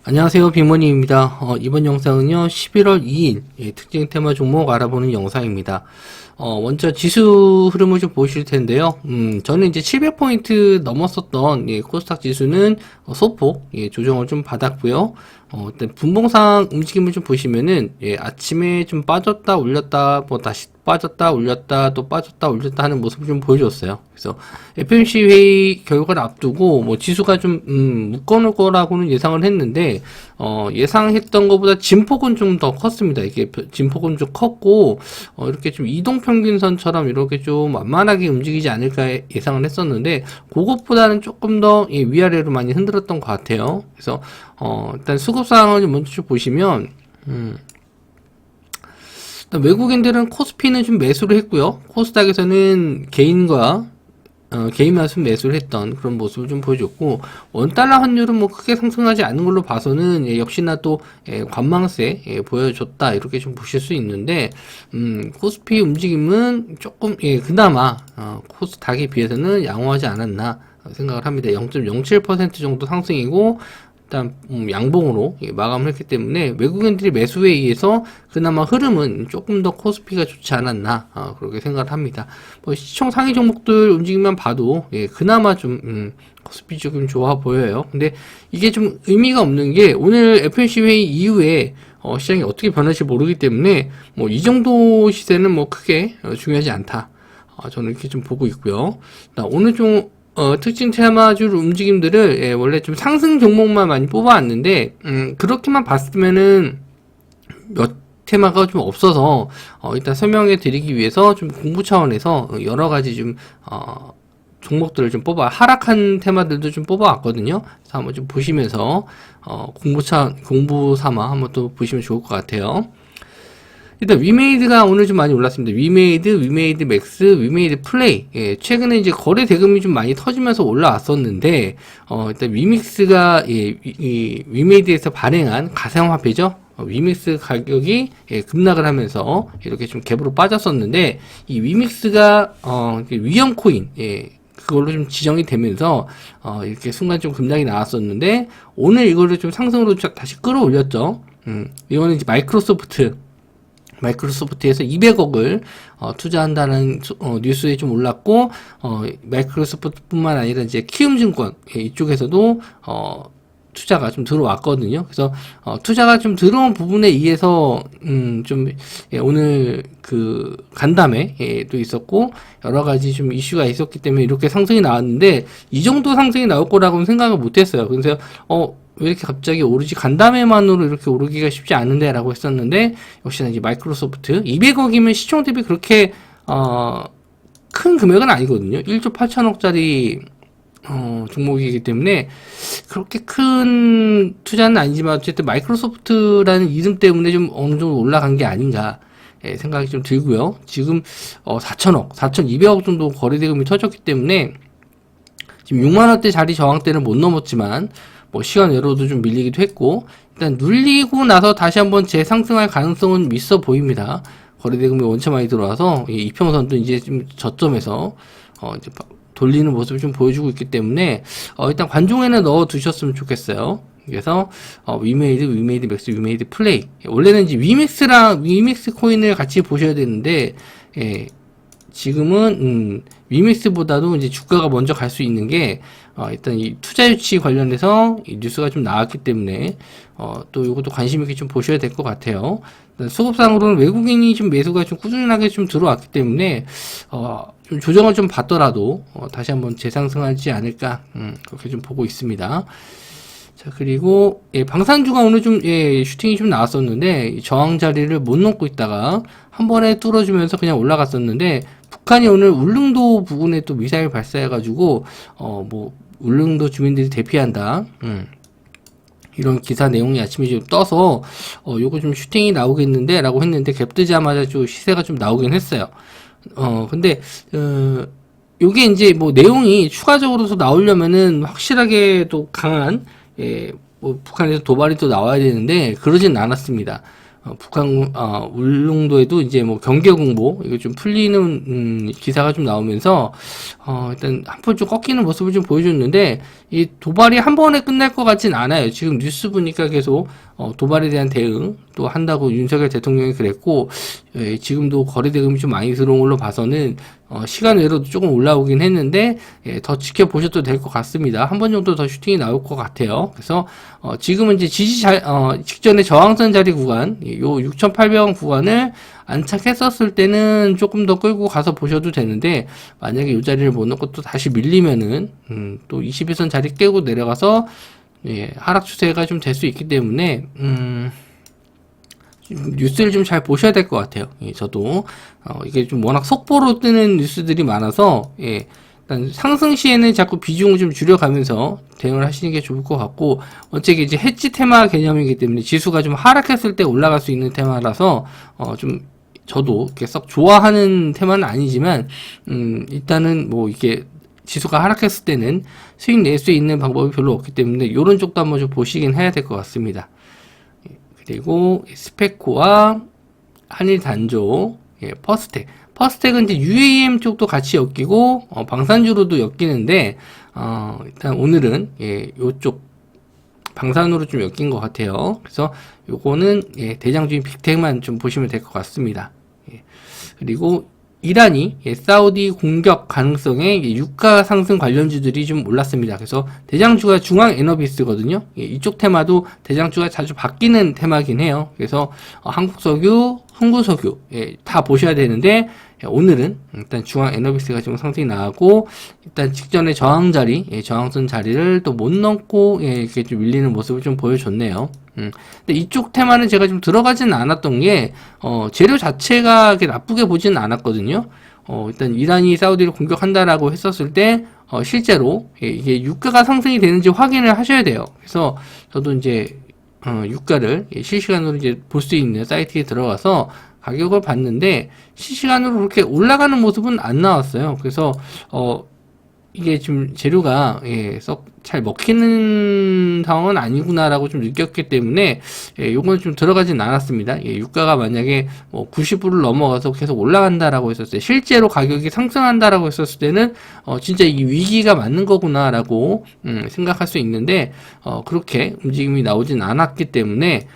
안녕하세요, 빅머니입니다. 이번 영상은요 11월 2일 특징 테마 종목 알아보는 영상입니다. 먼저 지수 흐름을 좀 보실 텐데요. 저는 이제 700포인트 넘었었던 코스닥 지수는 소폭 조정을 좀 받았고요. 일단 분봉상 움직임을 좀 보시면은 아침에 좀 빠졌다 올렸다 뭐 다시 빠졌다 올렸다 또 빠졌다 올렸다 하는 모습을 좀 보여줬어요. 그래서 FOMC 회의 결과를 앞두고 뭐 지수가 좀 묶어놓을 거라고는 예상을 했는데 예상했던 것보다 진폭은 좀 더 컸습니다. 이게 진폭은 좀 컸고 이렇게 좀 이동평균선처럼 이렇게 좀 완만하게 움직이지 않을까 예상을 했었는데 그것보다는 조금 더 위아래로 많이 흔들었던 것 같아요. 그래서 일단 수급상을 먼저 좀 보시면 일단 외국인들은 코스피는 좀 매수를 했고요. 코스닥에서는 개인만 매수를 했던 그런 모습을 좀 보여줬고, 원달러 환율은 뭐 크게 상승하지 않은 걸로 봐서는 역시나 또 관망세 보여줬다 이렇게 좀 보실 수 있는데, 코스피 움직임은 조금 그나마 코스닥에 비해서는 양호하지 않았나 생각을 합니다. 0.07% 정도 상승이고, 일단 양봉으로 마감을 했기 때문에 외국인들이 매수에 의해서 그나마 흐름은 조금 더 코스피가 좋지 않았나 그렇게 생각을 합니다. 뭐 시총 상위 종목들 움직임만 봐도 그나마 좀 코스피 조금 좋아 보여요. 근데 이게 좀 의미가 없는 게 오늘 FOMC 회의 이후에 시장이 어떻게 변할지 모르기 때문에 뭐 이 정도 시세는 뭐 크게 중요하지 않다. 저는 이렇게 좀 보고 있고요. 오늘 좀 특징 테마주 움직임들을 원래 좀 상승 종목만 많이 뽑아왔는데 그렇게만 봤으면은 몇 테마가 좀 없어서 일단 설명해 드리기 위해서 좀 공부 차원에서 여러 가지 좀 종목들을 좀 하락한 테마들도 좀 뽑아왔거든요. 그래서 한번 좀 보시면서 공부 삼아 한번 또 보시면 좋을 것 같아요. 일단 위메이드가 오늘 좀 많이 올랐습니다. 위메이드 맥스, 위메이드 플레이. 최근에 이제 거래 대금이 좀 많이 터지면서 올라왔었는데 일단 위믹스가 위메이드에서 발행한 가상화폐죠. 위믹스 가격이 급락을 하면서 이렇게 좀 갭으로 빠졌었는데 이 위믹스가 위험 코인 그걸로 좀 지정이 되면서 이렇게 순간 좀 급락이 나왔었는데 오늘 이거를 좀 상승으로 다시 끌어올렸죠. 이거는 이제 마이크로소프트에서 200억을 투자한다는 뉴스에 좀 올랐고 마이크로소프트뿐만 아니라 이제 키움증권 이쪽에서도 투자가 좀 들어왔거든요. 그래서 투자가 좀 들어온 부분에 의해서 오늘 그 간담회도 있었고 여러 가지 좀 이슈가 있었기 때문에 이렇게 상승이 나왔는데 이 정도 상승이 나올 거라고는 생각을 못했어요. 그래서 왜 이렇게 갑자기 오르지? 간담회만으로 이렇게 오르기가 쉽지 않은데 라고 했었는데 역시나 이제 마이크로소프트 200억이면 시총 대비 그렇게 큰 금액은 아니거든요. 1조 8천억짜리 종목이기 때문에 그렇게 큰 투자는 아니지만 어쨌든 마이크로소프트라는 이름 때문에 좀 어느 정도 올라간 게 아닌가 생각이 좀 들고요. 지금 4,200억 정도 거래대금이 터졌기 때문에 지금 6만원대 자리 저항대는 못 넘었지만 뭐 시간 외로도 좀 밀리기도 했고 일단 눌리고 나서 다시 한번 재상승할 가능성은 있어 보입니다. 거래대금이 원체 많이 들어와서 이평선도 이제 좀 저점에서 이제 돌리는 모습을 좀 보여주고 있기 때문에 일단 관종에는 넣어 두셨으면 좋겠어요. 그래서 위메이드 맥스, 위메이드 플레이. 원래는 이제 위믹스 코인을 같이 보셔야 되는데 지금은 위믹스보다도 이제 주가가 먼저 갈 수 있는 게 일단 이 투자 유치 관련해서 이 뉴스가 좀 나왔기 때문에 또 이것도 관심 있게 좀 보셔야 될 것 같아요. 수급상으로는 외국인이 좀 매수가 좀 꾸준하게 좀 들어왔기 때문에 좀 조정을 좀 받더라도 다시 한번 재상승하지 않을까 그렇게 좀 보고 있습니다. 자, 그리고 방산주가 오늘 좀 슈팅이 좀 나왔었는데 저항 자리를 못 넘고 있다가 한 번에 뚫어주면서 그냥 올라갔었는데 북한이 오늘 울릉도 부근에 또 미사일 발사해가지고 뭐 울릉도 주민들이 대피한다. 이런 기사 내용이 아침에 좀 떠서 요거 좀 슈팅이 나오겠는데 라고 했는데 갭 뜨자마자 좀 시세가 좀 나오긴 했어요. 근데 요게 이제 뭐 내용이 추가적으로 더 나오려면은 확실하게 또 강한 뭐 북한에서 도발이 또 나와야 되는데 그러진 않았습니다. 북한 울릉도에도 이제 뭐 경계 공보 이거 좀 풀리는 기사가 좀 나오면서 일단 한번 좀 꺾이는 모습을 좀 보여줬는데 이 도발이 한 번에 끝날 것 같진 않아요. 지금 뉴스 보니까 계속 도발에 대한 대응 또 한다고 윤석열 대통령이 그랬고 지금도 거래 대금이 좀 많이 들어온 걸로 봐서는 시간 외로도 조금 올라오긴 했는데 더 지켜보셔도 될 것 같습니다. 한 번 정도 더 슈팅이 나올 것 같아요. 그래서 지금은 이제 직전에 저항선 자리 구간 요 6,800원 구간을 안착했었을 때는 조금 더 끌고 가서 보셔도 되는데 만약에 이 자리를 못 넣고 또 다시 밀리면은 또 21선 자리 깨고 내려가서 하락 추세가 좀 될 수 있기 때문에 뉴스를 좀 잘 보셔야 될 것 같아요. 저도 이게 좀 워낙 속보로 뜨는 뉴스들이 많아서 일단 상승 시에는 자꾸 비중을 좀 줄여가면서 대응을 하시는 게 좋을 것 같고 어차피 이제 해지 테마 개념이기 때문에 지수가 좀 하락했을 때 올라갈 수 있는 테마라서 좀 저도 이렇게 썩 좋아하는 테마는 아니지만 일단은 뭐 이게 지수가 하락했을 때는 수익 낼 수 있는 방법이 별로 없기 때문에 이런 쪽도 한번 좀 보시긴 해야 될 것 같습니다. 그리고 스페코와 한일단조, 퍼스텍은 이제 UAM 쪽도 같이 엮이고 방산주로도 엮이는데 일단 오늘은 요쪽 방산으로 좀 엮인 것 같아요. 그래서 요거는 대장주인 빅텍만 좀 보시면 될 것 같습니다. 그리고 이란이 사우디 공격 가능성에 유가 상승 관련주들이 좀 올랐습니다. 그래서 대장주가 중앙에너비스거든요. 이쪽 테마도 대장주가 자주 바뀌는 테마긴 해요. 그래서 한국석유, 흥구석유 다 보셔야 되는데 오늘은 일단 중앙에너비스가 좀 상승이 나고 일단 직전에 저항 자리, 저항선 자리를 또 못 넘고 이렇게 좀 밀리는 모습을 좀 보여줬네요. 근데 이쪽 테마는 제가 좀 들어가지는 않았던 게 재료 자체가 그렇게 나쁘게 보지는 않았거든요. 일단 이란이 사우디를 공격한다라고 했었을 때 실제로 이게 유가가 상승이 되는지 확인을 하셔야 돼요. 그래서 저도 이제 유가를 실시간으로 이제 볼 수 있는 사이트에 들어가서 가격을 봤는데 실시간으로 그렇게 올라가는 모습은 안 나왔어요. 그래서 이게 지금 재료가 썩 잘 먹히는 상황은 아니구나라고 좀 느꼈기 때문에 요건 좀 들어가진 않았습니다. 유가가 만약에 뭐 90불을 넘어가서 계속 올라간다라고 했었을 때 실제로 가격이 상승한다라고 했었을 때는 진짜 이 위기가 맞는 거구나라고 생각할 수 있는데 그렇게 움직임이 나오진 않았기 때문에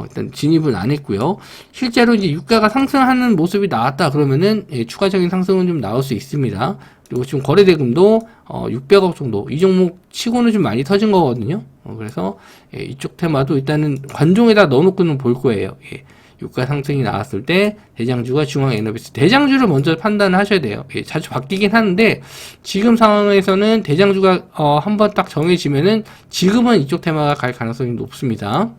일단 진입은 안 했고요. 실제로 이제 유가가 상승하는 모습이 나왔다 그러면은 추가적인 상승은 좀 나올 수 있습니다. 그리고 지금 거래대금도 600억 정도 이 종목 치고는 좀 많이 터진 거거든요. 그래서 이쪽 테마도 일단은 관종에다 넣어놓고는 볼 거예요. 유가 상승이 나왔을 때 대장주가 중앙에너비스 대장주를 먼저 판단을 하셔야 돼요. 자주 바뀌긴 하는데 지금 상황에서는 대장주가 한번 딱 정해지면은 지금은 이쪽 테마가 갈 가능성이 높습니다.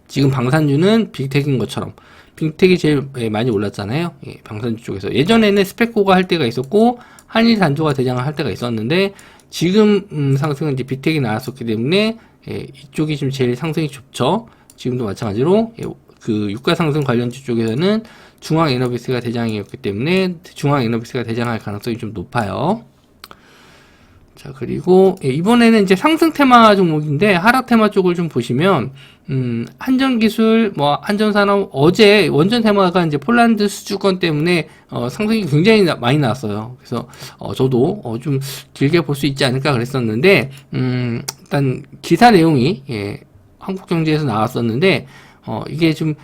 지금 방산주는 빅텍인 것처럼 빅텍이 제일 많이 올랐잖아요. 방산주 쪽에서 예전에는 스페코가 할 때가 있었고 한일 단조가 대장을 할 때가 있었는데 지금 상승은 이제 빅텍이 나왔었기 때문에 이쪽이 지금 제일 상승이 좋죠. 지금도 마찬가지로 그 유가 상승 관련주 쪽에서는 중앙에너비스가 대장이었기 때문에 중앙에너비스가 대장할 가능성이 좀 높아요. 자, 그리고 이번에는 이제 상승 테마 종목인데 하락 테마 쪽을 좀 보시면 한전기술, 뭐 한전산업 어제 원전 테마가 이제 폴란드 수주권 때문에 상승이 굉장히 많이 나왔어요. 그래서 저도 좀 길게 볼 수 있지 않을까 그랬었는데 일단 기사 내용이 한국경제에서 나왔었는데 이게 좀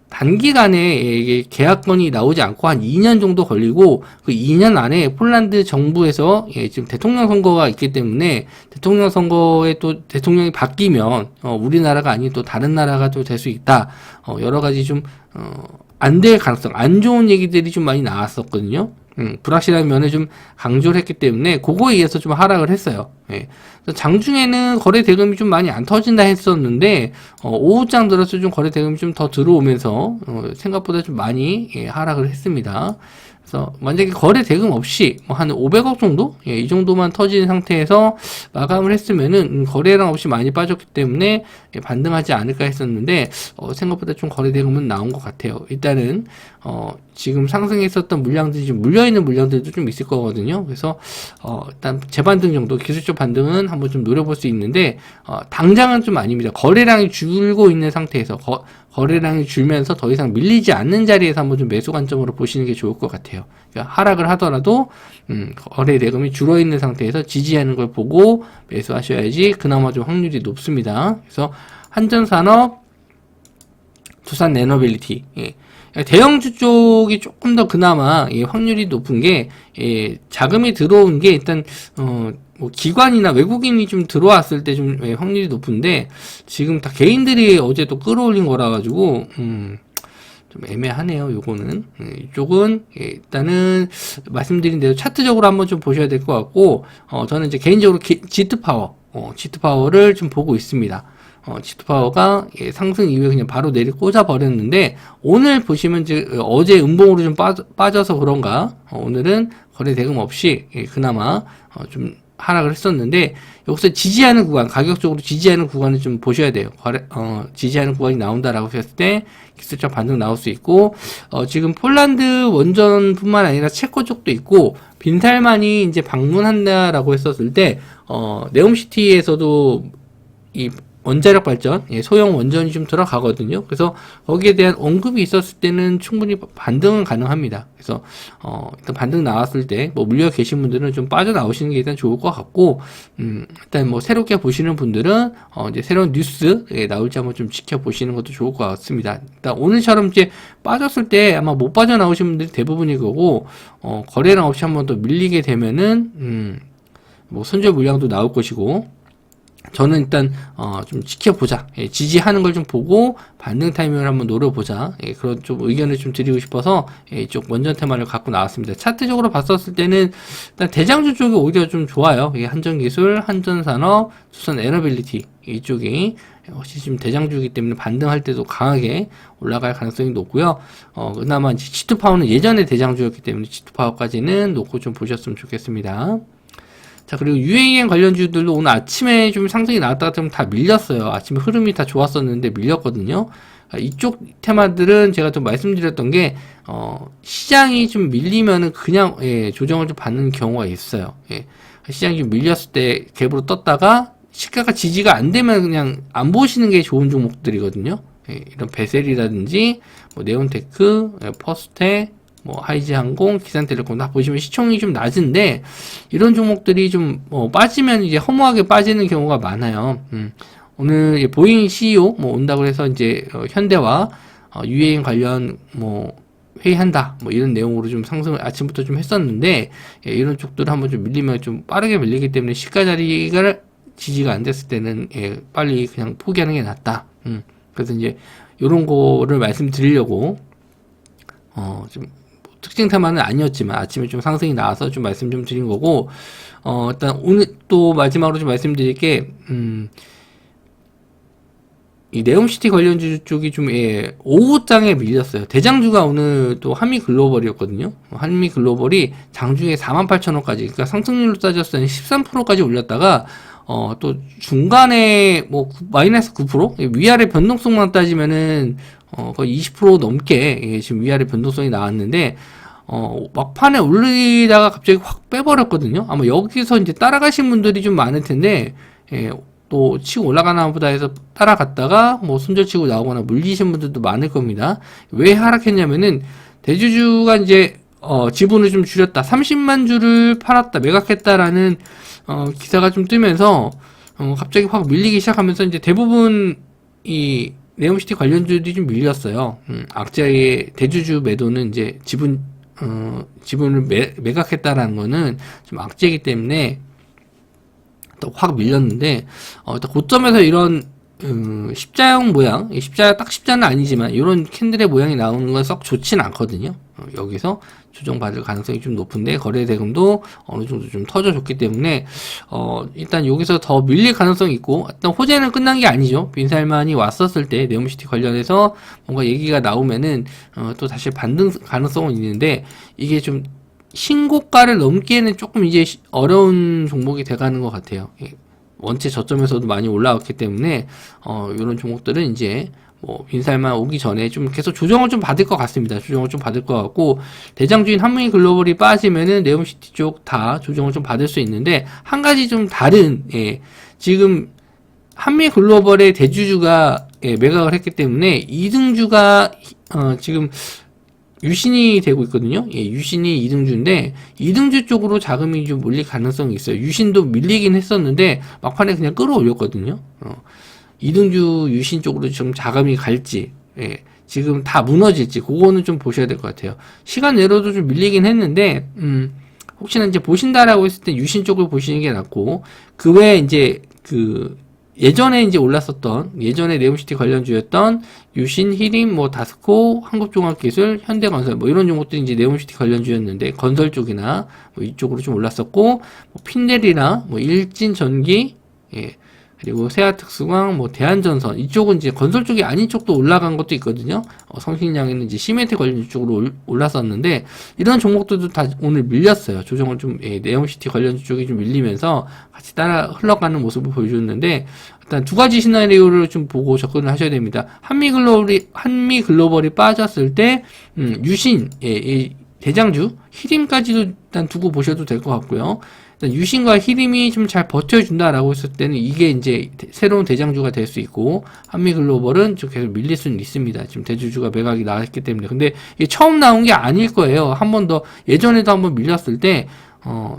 단기간에 이게 계약건이 나오지 않고 한 2년 정도 걸리고 그 2년 안에 폴란드 정부에서 지금 대통령 선거가 있기 때문에 대통령 선거에 또 대통령이 바뀌면 우리나라가 아닌 또 다른 나라가 또 될 수 있다. 여러 가지 좀 안 될 가능성, 안 좋은 얘기들이 좀 많이 나왔었거든요. 불확실한 면에 좀 강조를 했기 때문에 그거에 의해서 좀 하락을 했어요. 장중에는 거래 대금이 좀 많이 안 터진다 했었는데 오후장 들어서 좀 거래 대금이 좀 더 들어오면서 생각보다 좀 많이 하락을 했습니다. 그래서 만약에 거래 대금 없이 뭐 한 500억 정도 이 정도만 터진 상태에서 마감을 했으면은 거래량 없이 많이 빠졌기 때문에 반등하지 않을까 했었는데 생각보다 좀 거래 대금은 나온 것 같아요. 일단은 지금 상승했었던 물량들이 좀 물려있는 물량들도 좀 있을 거거든요. 그래서 일단 재반등 정도 기술적 반등은 한번 좀 노려볼 수 있는데 당장은 좀 아닙니다. 거래량이 줄고 있는 상태에서 거래량이 줄면서 더 이상 밀리지 않는 자리에서 한번 좀 매수 관점으로 보시는 게 좋을 것 같아요. 그러니까 하락을 하더라도 거래 대금이 줄어 있는 상태에서 지지하는 걸 보고 매수하셔야지 그나마 좀 확률이 높습니다. 그래서 한전산업, 두산 에너빌리티, 예. 대형주 쪽이 조금 더 그나마 확률이 높은 게 자금이 들어온 게 일단 뭐 기관이나 외국인이 좀 들어왔을 때 좀 확률이 높은데 지금 다 개인들이 어제 또 끌어올린 거라 가지고 좀 애매하네요. 요거는 이쪽은 일단은 말씀드린 대로 차트적으로 한번 좀 보셔야 될 것 같고 저는 이제 개인적으로 지트파워를 좀 보고 있습니다. 지트파워가 상승 이후에 그냥 바로 내리 꽂아 버렸는데 오늘 보시면 이제 어제 음봉으로 좀 빠져서 그런가 오늘은 거래 대금 없이 그나마 좀 하락을 했었는데 여기서 지지하는 구간, 가격적으로 지지하는 구간을 좀 보셔야 돼요. 지지하는 구간이 나온다라고 했을 때 기술적 반등 나올 수 있고 지금 폴란드 원전뿐만 아니라 체코 쪽도 있고 빈살만이 이제 방문한다라고 했었을 때 네옴시티에서도 이 원자력 발전, 소형 원전이 좀 들어가거든요. 그래서 거기에 대한 언급이 있었을 때는 충분히 반등은 가능합니다. 그래서 일단 반등 나왔을 때 뭐 물려 계신 분들은 좀 빠져나오시는 게 일단 좋을 것 같고 일단 뭐 새롭게 보시는 분들은 이제 새로운 뉴스 나올지 한번 좀 지켜보시는 것도 좋을 것 같습니다. 일단 오늘처럼 이제 빠졌을 때 아마 못 빠져나오신 분들이 대부분일 거고 거래량 없이 한번 더 밀리게 되면은 뭐 손절 물량도 나올 것이고 저는 일단 좀 지켜보자. 지지하는 걸 좀 보고 반등 타이밍을 한번 노려보자. 그런 좀 의견을 좀 드리고 싶어서 이쪽 원전 테마를 갖고 나왔습니다. 차트적으로 봤었을 때는 일단 대장주 쪽이 오히려 좀 좋아요. 한전기술, 한전산업, 두산 에너빌리티 이쪽이 혹시 지금 대장주이기 때문에 반등할 때도 강하게 올라갈 가능성이 높고요. 그나마 이제 지투파워는 예전에 대장주였기 때문에 지투파워까지는 놓고 좀 보셨으면 좋겠습니다. 자, 그리고 UAM 관련주들도 오늘 아침에 좀 상승이 나왔다가 좀 다 밀렸어요. 아침에 흐름이 다 좋았었는데 밀렸거든요. 이쪽 테마들은 제가 좀 말씀드렸던 게, 시장이 좀 밀리면은 그냥, 조정을 좀 받는 경우가 있어요. 시장이 좀 밀렸을 때 갭으로 떴다가 시가가 지지가 안 되면 그냥 안 보시는 게 좋은 종목들이거든요. 이런 베셀이라든지, 뭐 네온테크, 퍼스테, 뭐 하이지항공, 기산텔레콤 다 보시면 시총이 좀 낮은데 이런 종목들이 좀 빠지면 이제 허무하게 빠지는 경우가 많아요. 오늘 보잉 CEO 뭐 온다고 해서 이제 현대와 UAM 관련 뭐 회의한다 뭐 이런 내용으로 좀 상승을 아침부터 좀 했었는데 이런 쪽들을 한번 좀 밀리면 좀 빠르게 밀리기 때문에 시가 자리가 지지가 안 됐을 때는 빨리 그냥 포기하는 게 낫다. 그래서 이제 이런 거를 말씀드리려고 좀 특징 테마는 아니었지만 아침에 좀 상승이 나와서 좀 말씀 좀 드린 거고 일단 오늘 또 마지막으로 좀 말씀드릴 게 이 네옴시티 관련주 쪽이 좀 오후장에 밀렸어요. 대장주가 오늘 또 한미글로벌이었거든요. 한미글로벌이 장중에 48,000원까지 그러니까 상승률로 따졌을 때는 13%까지 올렸다가 또 중간에 뭐 마이너스 9% 위아래 변동성만 따지면은 거의 20% 넘게 지금 위아래 변동성이 나왔는데 막판에 올리다가 갑자기 확 빼버렸거든요. 아마 여기서 이제 따라가신 분들이 좀 많을 텐데 또 치고 올라가나 보다 해서 따라갔다가 뭐 손절 치고 나오거나 물리신 분들도 많을 겁니다. 왜 하락했냐면은 대주주가 이제 지분을 좀 줄였다. 30만 주를 팔았다. 매각했다라는 기사가 좀 뜨면서 갑자기 확 밀리기 시작하면서 이제 대부분 이 네옴시티 관련주들이 좀 밀렸어요. 악재의 대주주 매도는 이제 지분을 매각했다라는 거는 좀 악재이기 때문에 또 확 밀렸는데 고점에서 이런 십자형 모양, 십자가 딱 십자는 아니지만 이런 캔들의 모양이 나오는 건 썩 좋진 않거든요. 여기서 조정받을 가능성이 좀 높은데 거래 대금도 어느 정도 좀 터져줬기 때문에 일단 여기서 더 밀릴 가능성이 있고 일단 호재는 끝난 게 아니죠. 빈살만이 왔었을 때 네옴시티 관련해서 뭔가 얘기가 나오면은 또 다시 반등 가능성은 있는데 이게 좀 신고가를 넘기에는 조금 이제 어려운 종목이 돼가는 것 같아요. 원체 저점에서도 많이 올라왔기 때문에 이런 종목들은 이제 뭐 빈살만 오기 전에 좀 계속 조정을 좀 받을 것 같습니다. 조정을 좀 받을 것 같고 대장주인 한미글로벌이 빠지면은 네옴시티 쪽 다 조정을 좀 받을 수 있는데 한 가지 좀 다른 지금 한미글로벌의 대주주가 매각을 했기 때문에 이등주가 지금 유신이 되고 있거든요. 유신이 2등주인데 2등주 쪽으로 자금이 좀 몰릴 가능성이 있어요. 유신도 밀리긴 했었는데 막판에 그냥 끌어올렸거든요. 2등주 유신 쪽으로 좀 자금이 갈지, 지금 다 무너질지 그거는 좀 보셔야 될 것 같아요. 시간 내로도 좀 밀리긴 했는데 혹시나 이제 보신다라고 했을 때 유신 쪽을 보시는 게 낫고, 그 외에 이제 예전에 이제 올랐었던, 예전에 네옴시티 관련주였던 유신, 히림, 뭐 다스코, 한국종합기술, 현대건설 뭐 이런 종목들이 이제 네옴시티 관련주였는데 건설 쪽이나 뭐 이쪽으로 좀 올랐었고, 뭐 핀델이나 뭐 일진전기, 그리고 세아특수광, 뭐 대한전선 이쪽은 이제 건설 쪽이 아닌 쪽도 올라간 것도 있거든요. 성신양에는 이제 시멘트 관련 쪽으로 올랐었는데 이런 종목들도 다 오늘 밀렸어요. 조정을 좀 네옴시티 관련 쪽이 좀 밀리면서 같이 따라 흘러가는 모습을 보여줬는데, 일단 두 가지 시나리오를 좀 보고 접근을 하셔야 됩니다. 한미글로벌이 빠졌을 때 유신, 대장주 히림까지도 일단 두고 보셔도 될 것 같고요. 유신과 히림이 좀 잘 버텨준다라고 했을 때는 이게 이제 새로운 대장주가 될 수 있고, 한미글로벌은 좀 계속 밀릴 수는 있습니다. 지금 대주주가 매각이 나왔기 때문에. 근데 이게 처음 나온 게 아닐 거예요. 한 번 더, 예전에도 한번 밀렸을 때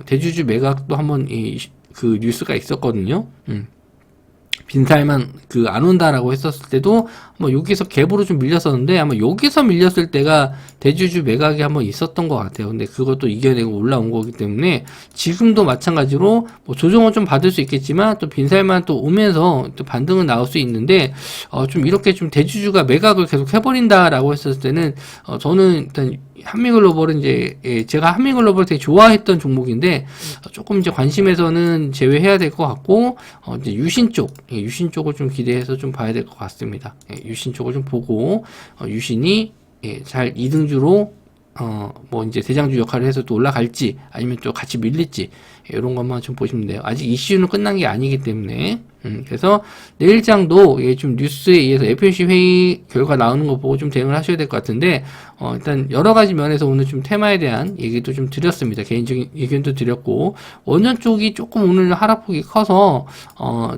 대주주 매각도 한번 그 뉴스가 있었거든요. 빈살만 안 온다라고 했었을 때도 뭐 여기서 갭으로 좀 밀렸었는데, 아마 여기서 밀렸을 때가 대주주 매각이 한번 있었던 것 같아요. 근데 그것도 이겨내고 올라온 거기 때문에 지금도 마찬가지로 뭐 조정은 좀 받을 수 있겠지만 또 빈살만 또 오면서 또 반등은 나올 수 있는데, 좀 이렇게 좀 대주주가 매각을 계속 해버린다라고 했었을 때는 저는 일단 한미글로벌은 이제 제가 한미글로벌 되게 좋아했던 종목인데 조금 이제 관심에서는 제외해야 될 것 같고, 이제 유신 쪽을 좀 기대해서 좀 봐야 될 것 같습니다. 유신 쪽을 좀 보고 유신이 잘 2등주로 뭐 이제 대장주 역할을 해서 또 올라갈지 아니면 또 같이 밀릴지 이런 것만 좀 보시면 돼요. 아직 이슈는 끝난 게 아니기 때문에. 그래서 내일장도 좀 뉴스에 의해서 FOMC 회의 결과 나오는 거 보고 좀 대응을 하셔야 될 것 같은데, 일단 여러 가지 면에서 오늘 좀 테마에 대한 얘기도 좀 드렸습니다. 개인적인 의견도 드렸고, 원전 쪽이 조금 오늘 하락폭이 커서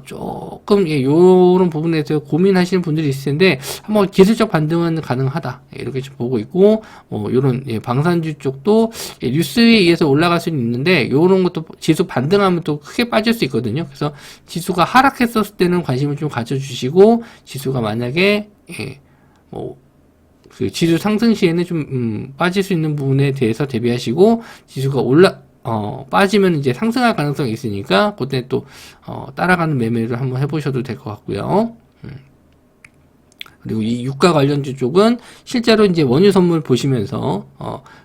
조금 요런 부분에서 고민하시는 분들이 있을 텐데, 한번 기술적 반등은 가능하다 이렇게 좀 보고 있고, 요런 방산주 쪽도 뉴스에 의해서 올라갈 수는 있는데 요런 것도 지수 반등하면 또 크게 빠질 수 있거든요. 그래서 지수가 하락했었을 때는 관심을 좀 가져주시고, 지수가 만약에 그 지수 상승 시에는 좀 빠질 수 있는 부분에 대해서 대비하시고, 지수가 빠지면 이제 상승할 가능성이 있으니까 그때 또 따라가는 매매를 한번 해보셔도 될 것 같고요. 그리고 이 유가 관련주 쪽은 실제로 이제 원유 선물 보시면서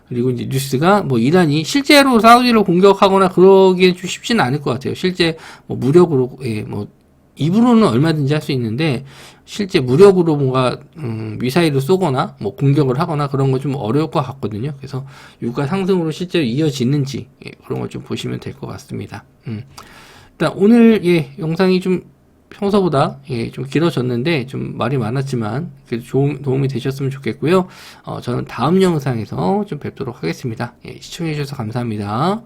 그리고 이제 뉴스가 뭐 이란이 실제로 사우디를 공격하거나 그러기엔 좀 쉽지는 않을 것 같아요. 실제 뭐 무력으로 뭐 입으로는 얼마든지 할 수 있는데 실제 무력으로 뭔가 미사일을 쏘거나 뭐 공격을 하거나 그런 거 좀 어려울 것 같거든요. 그래서 유가 상승으로 실제로 이어지는지 그런 걸 좀 보시면 될 것 같습니다. 일단 오늘 영상이 좀 평소보다 좀 길어졌는데 좀 말이 많았지만 그래도 도움이 되셨으면 좋겠고요. 저는 다음 영상에서 좀 뵙도록 하겠습니다. 시청해 주셔서 감사합니다.